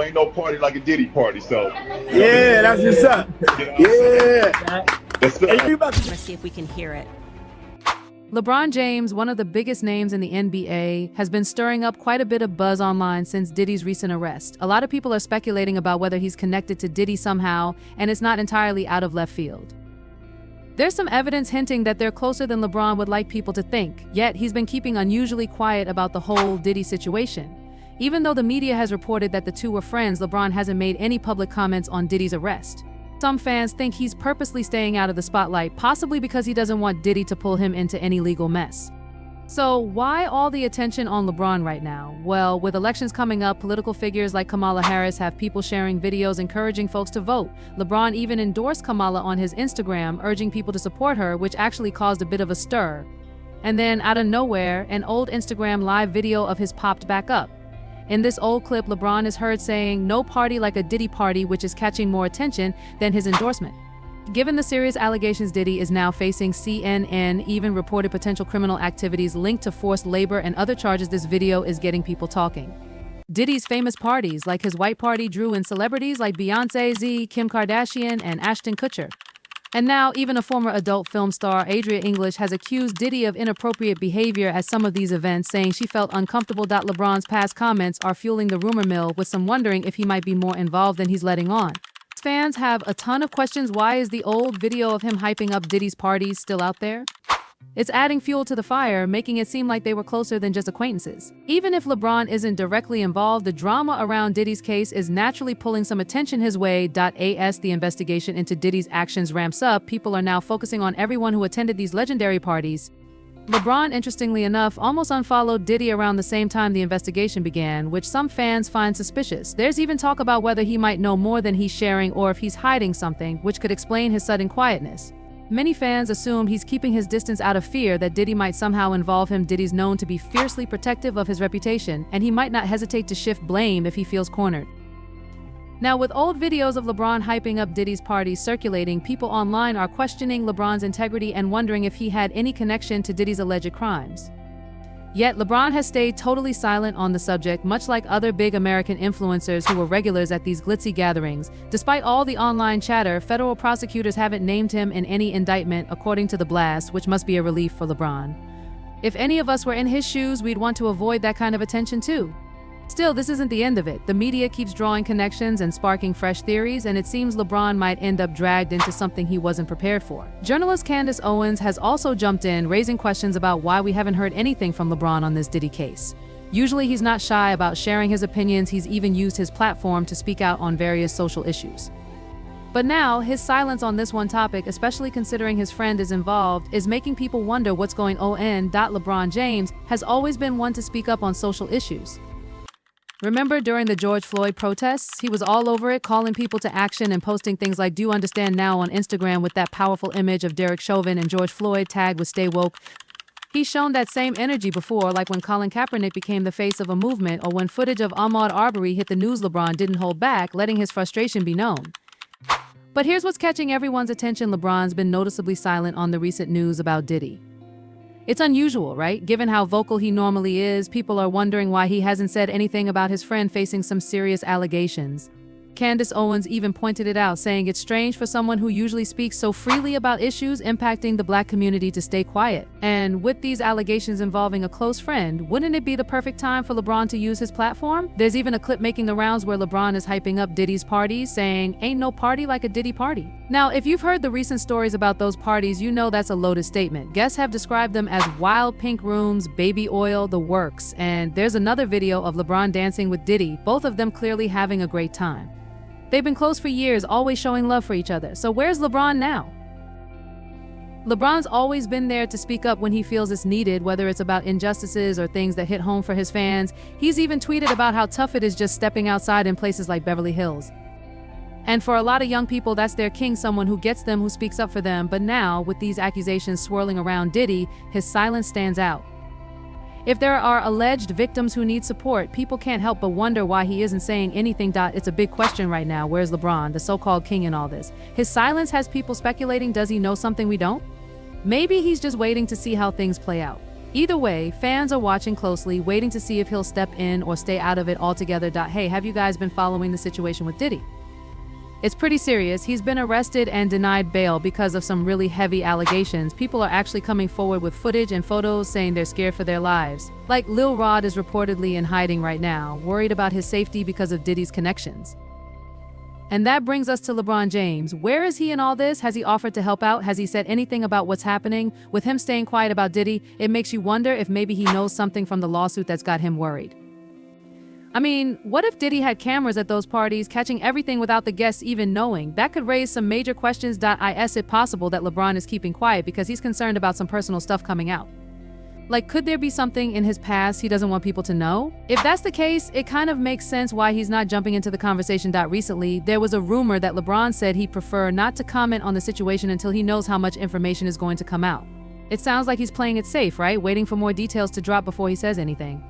ain't no party like a Diddy party, so. Yeah, that's what's up. Yeah. That's Let's see if we can hear it. LeBron James, one of the biggest names in the NBA, has been stirring up quite a bit of buzz online since Diddy's recent arrest. A lot of people are speculating about whether he's connected to Diddy somehow, and it's not entirely out of left field. There's some evidence hinting that they're closer than LeBron would like people to think, yet he's been keeping unusually quiet about the whole Diddy situation. Even though the media has reported that the two were friends, LeBron hasn't made any public comments on Diddy's arrest. Some fans think he's purposely staying out of the spotlight, possibly because he doesn't want Diddy to pull him into any legal mess. So why all the attention on LeBron right now? Well, with elections coming up, political figures like Kamala Harris have people sharing videos encouraging folks to vote. LeBron even endorsed Kamala on his Instagram, urging people to support her, which actually caused a bit of a stir. And then, out of nowhere, an old Instagram live video of his popped back up. In this old clip, LeBron is heard saying, "No party like a Diddy party," which is catching more attention than his endorsement. Given the serious allegations, Diddy is now facing, CNN even reported potential criminal activities linked to forced labor and other charges. This video is getting people talking. Diddy's famous parties, like his white party, drew in celebrities like Beyonce, Z, Kim Kardashian, and Ashton Kutcher. And now, even a former adult film star, Adria English, has accused Diddy of inappropriate behavior at some of these events, saying she felt uncomfortable. LeBron's past comments are fueling the rumor mill, with some wondering if he might be more involved than he's letting on. Fans have a ton of questions. Why is the old video of him hyping up Diddy's parties still out there? It's adding fuel to the fire, making it seem like they were closer than just acquaintances. Even if LeBron isn't directly involved, the drama around Diddy's case is naturally pulling some attention his way. As the investigation into Diddy's actions ramps up, people are now focusing on everyone who attended these legendary parties. LeBron, interestingly enough, almost unfollowed Diddy around the same time the investigation began, which some fans find suspicious. There's even talk about whether he might know more than he's sharing or if he's hiding something, which could explain his sudden quietness. Many fans assume he's keeping his distance out of fear that Diddy might somehow involve him. Diddy's known to be fiercely protective of his reputation, and he might not hesitate to shift blame if he feels cornered. Now, with old videos of LeBron hyping up Diddy's parties circulating, people online are questioning LeBron's integrity and wondering if he had any connection to Diddy's alleged crimes. Yet, LeBron has stayed totally silent on the subject, much like other big American influencers who were regulars at these glitzy gatherings. Despite all the online chatter, federal prosecutors haven't named him in any indictment, according to The Blast, which must be a relief for LeBron. If any of us were in his shoes, we'd want to avoid that kind of attention too. Still, this isn't the end of it. The media keeps drawing connections and sparking fresh theories, and it seems LeBron might end up dragged into something he wasn't prepared for. Journalist Candace Owens has also jumped in, raising questions about why we haven't heard anything from LeBron on this Diddy case. Usually he's not shy about sharing his opinions. He's even used his platform to speak out on various social issues. But now, his silence on this one topic, especially considering his friend is involved, is making people wonder what's going on. LeBron James has always been one to speak up on social issues. Remember during the George Floyd protests? He was all over it, calling people to action and posting things like "Do you understand now?" on Instagram with that powerful image of Derek Chauvin and George Floyd tagged with "Stay Woke." He's shown that same energy before, like when Colin Kaepernick became the face of a movement or when footage of Ahmaud Arbery hit the news. LeBron didn't hold back, letting his frustration be known. But here's what's catching everyone's attention. LeBron's been noticeably silent on the recent news about Diddy. It's unusual, right? Given how vocal he normally is, people are wondering why he hasn't said anything about his friend facing some serious allegations. Candace Owens even pointed it out, saying it's strange for someone who usually speaks so freely about issues impacting the Black community to stay quiet. And with these allegations involving a close friend, wouldn't it be the perfect time for LeBron to use his platform? There's even a clip making the rounds where LeBron is hyping up Diddy's parties, saying, "Ain't no party like a Diddy party." Now, if you've heard the recent stories about those parties, you know that's a loaded statement. Guests have described them as wild pink rooms, baby oil, the works. And there's another video of LeBron dancing with Diddy, both of them clearly having a great time. They've been close for years, always showing love for each other. So where's LeBron now? LeBron's always been there to speak up when he feels it's needed, whether it's about injustices or things that hit home for his fans. He's even tweeted about how tough it is just stepping outside in places like Beverly Hills. And for a lot of young people, that's their king, someone who gets them, who speaks up for them. But now, with these accusations swirling around Diddy, his silence stands out. If there are alleged victims who need support, people can't help but wonder why he isn't saying anything. It's a big question right now. Where's LeBron, the so-called king in all this? His silence has people speculating, does he know something we don't? Maybe he's just waiting to see how things play out. Either way, fans are watching closely, waiting to see if he'll step in or stay out of it altogether. Hey, have you guys been following the situation with Diddy? It's pretty serious. He's been arrested and denied bail because of some really heavy allegations. People are actually coming forward with footage and photos saying they're scared for their lives. Like Lil Rod is reportedly in hiding right now, worried about his safety because of Diddy's connections. And that brings us to LeBron James. Where is he in all this? Has he offered to help out? Has he said anything about what's happening? With him staying quiet about Diddy, it makes you wonder if maybe he knows something from the lawsuit that's got him worried. I mean, what if Diddy had cameras at those parties, catching everything without the guests even knowing? That could raise some major questions. Is it possible that LeBron is keeping quiet because he's concerned about some personal stuff coming out? Like, could there be something in his past he doesn't want people to know? If that's the case, it kind of makes sense why he's not jumping into the conversation. Recently, there was a rumor that LeBron said he'd prefer not to comment on the situation until he knows how much information is going to come out. It sounds like he's playing it safe, right? Waiting for more details to drop before he says anything.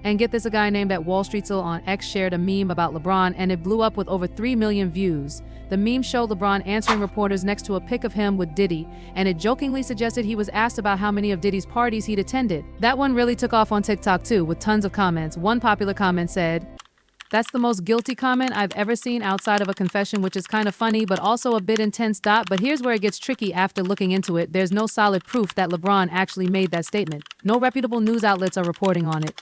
And get this, a guy named @WallStreetSil on X shared a meme about LeBron, and it blew up with over 3 million views. The meme showed LeBron answering reporters next to a pic of him with Diddy, and it jokingly suggested he was asked about how many of Diddy's parties he'd attended. That one really took off on TikTok too, with tons of comments. One popular comment said, "That's the most guilty comment I've ever seen outside of a confession," which is kind of funny, but also a bit intense. But here's where it gets tricky. After looking into it, there's no solid proof that LeBron actually made that statement. No reputable news outlets are reporting on it.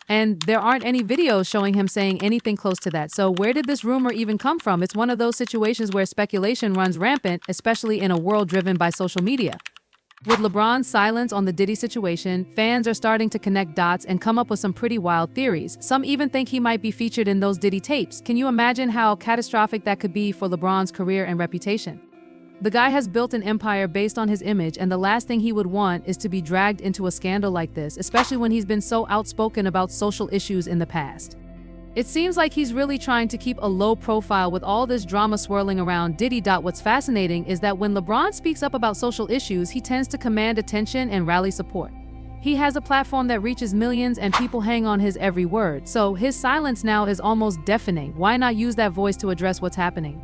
And there aren't any videos showing him saying anything close to that. So where did this rumor even come from? It's one of those situations where speculation runs rampant, especially in a world driven by social media. With LeBron's silence on the Diddy situation, fans are starting to connect dots and come up with some pretty wild theories. Some even think he might be featured in those Diddy tapes. Can you imagine how catastrophic that could be for LeBron's career and reputation? The guy has built an empire based on his image, and the last thing he would want is to be dragged into a scandal like this, especially when he's been so outspoken about social issues in the past. It seems like he's really trying to keep a low profile with all this drama swirling around Diddy. What's fascinating is that when LeBron speaks up about social issues, he tends to command attention and rally support. He has a platform that reaches millions and people hang on his every word, so his silence now is almost deafening. Why not use that voice to address what's happening?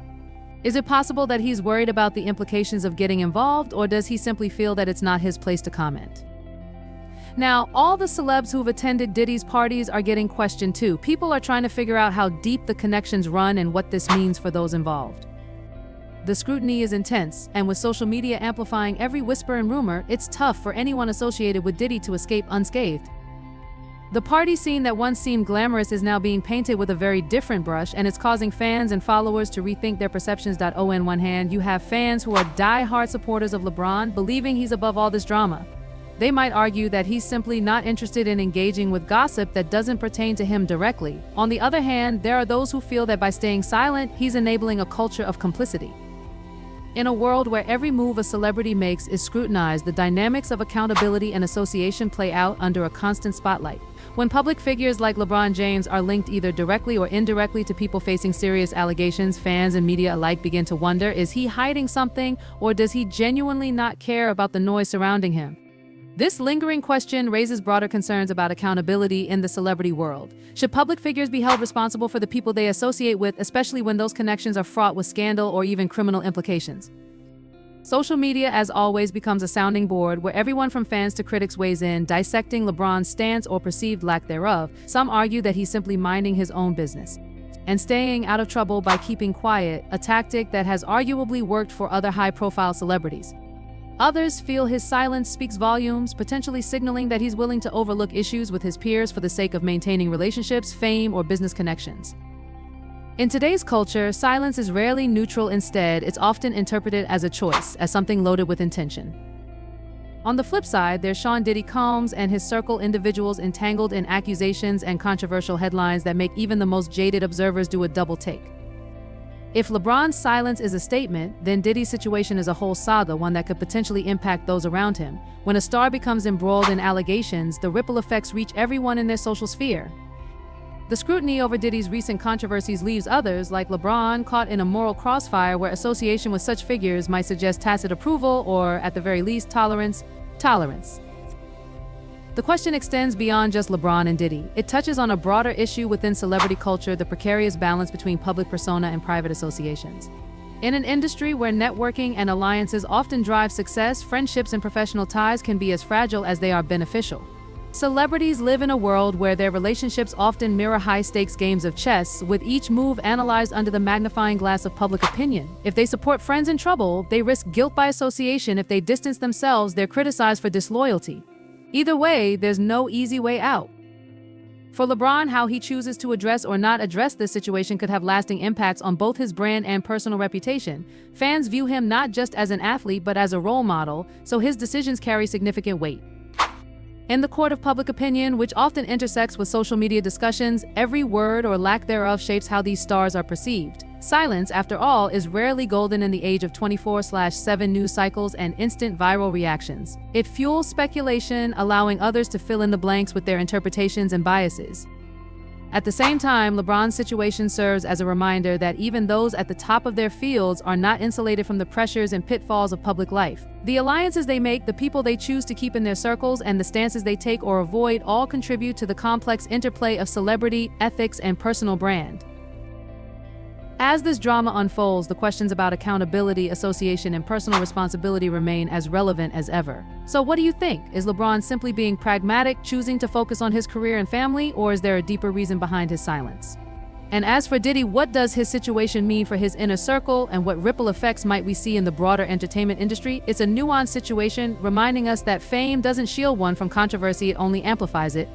Is it possible that he's worried about the implications of getting involved, or does he simply feel that it's not his place to comment? Now, all the celebs who've attended Diddy's parties are getting questioned too. People are trying to figure out how deep the connections run and what this means for those involved. The scrutiny is intense, and with social media amplifying every whisper and rumor, it's tough for anyone associated with Diddy to escape unscathed. The party scene that once seemed glamorous is now being painted with a very different brush, and it's causing fans and followers to rethink their perceptions. On one hand, you have fans who are die-hard supporters of LeBron, believing he's above all this drama. They might argue that he's simply not interested in engaging with gossip that doesn't pertain to him directly. On the other hand, there are those who feel that by staying silent, he's enabling a culture of complicity. In a world where every move a celebrity makes is scrutinized, the dynamics of accountability and association play out under a constant spotlight. When public figures like LeBron James are linked either directly or indirectly to people facing serious allegations, fans and media alike begin to wonder, is he hiding something, or does he genuinely not care about the noise surrounding him? This lingering question raises broader concerns about accountability in the celebrity world. Should public figures be held responsible for the people they associate with, especially when those connections are fraught with scandal or even criminal implications? Social media, as always, becomes a sounding board where everyone from fans to critics weighs in, dissecting LeBron's stance or perceived lack thereof. Some argue that he's simply minding his own business and staying out of trouble by keeping quiet, a tactic that has arguably worked for other high-profile celebrities. Others feel his silence speaks volumes, potentially signaling that he's willing to overlook issues with his peers for the sake of maintaining relationships, fame, or business connections. In today's culture, silence is rarely neutral. Instead, it's often interpreted as a choice, as something loaded with intention. On the flip side, there's Sean Diddy Combs and his circle, individuals entangled in accusations and controversial headlines that make even the most jaded observers do a double take. If LeBron's silence is a statement, then Diddy's situation is a whole saga, one that could potentially impact those around him. When a star becomes embroiled in allegations, the ripple effects reach everyone in their social sphere. The scrutiny over Diddy's recent controversies leaves others, like LeBron, caught in a moral crossfire where association with such figures might suggest tacit approval or, at the very least, tolerance. The question extends beyond just LeBron and Diddy. It touches on a broader issue within celebrity culture, the precarious balance between public persona and private associations. In an industry where networking and alliances often drive success, friendships and professional ties can be as fragile as they are beneficial. Celebrities live in a world where their relationships often mirror high-stakes games of chess, with each move analyzed under the magnifying glass of public opinion. If they support friends in trouble, they risk guilt by association. If they distance themselves, they're criticized for disloyalty. Either way, there's no easy way out. For LeBron, how he chooses to address or not address this situation could have lasting impacts on both his brand and personal reputation. Fans view him not just as an athlete but as a role model, so his decisions carry significant weight. In the court of public opinion, which often intersects with social media discussions, every word or lack thereof shapes how these stars are perceived. Silence, after all, is rarely golden in the age of 24/7 news cycles and instant viral reactions. It fuels speculation, allowing others to fill in the blanks with their interpretations and biases. At the same time, LeBron's situation serves as a reminder that even those at the top of their fields are not insulated from the pressures and pitfalls of public life. The alliances they make, the people they choose to keep in their circles, and the stances they take or avoid all contribute to the complex interplay of celebrity, ethics, and personal brand. As this drama unfolds, the questions about accountability, association, and personal responsibility remain as relevant as ever. So what do you think? Is LeBron simply being pragmatic, choosing to focus on his career and family, or is there a deeper reason behind his silence? And as for Diddy, what does his situation mean for his inner circle, and what ripple effects might we see in the broader entertainment industry? It's a nuanced situation, reminding us that fame doesn't shield one from controversy, it only amplifies it.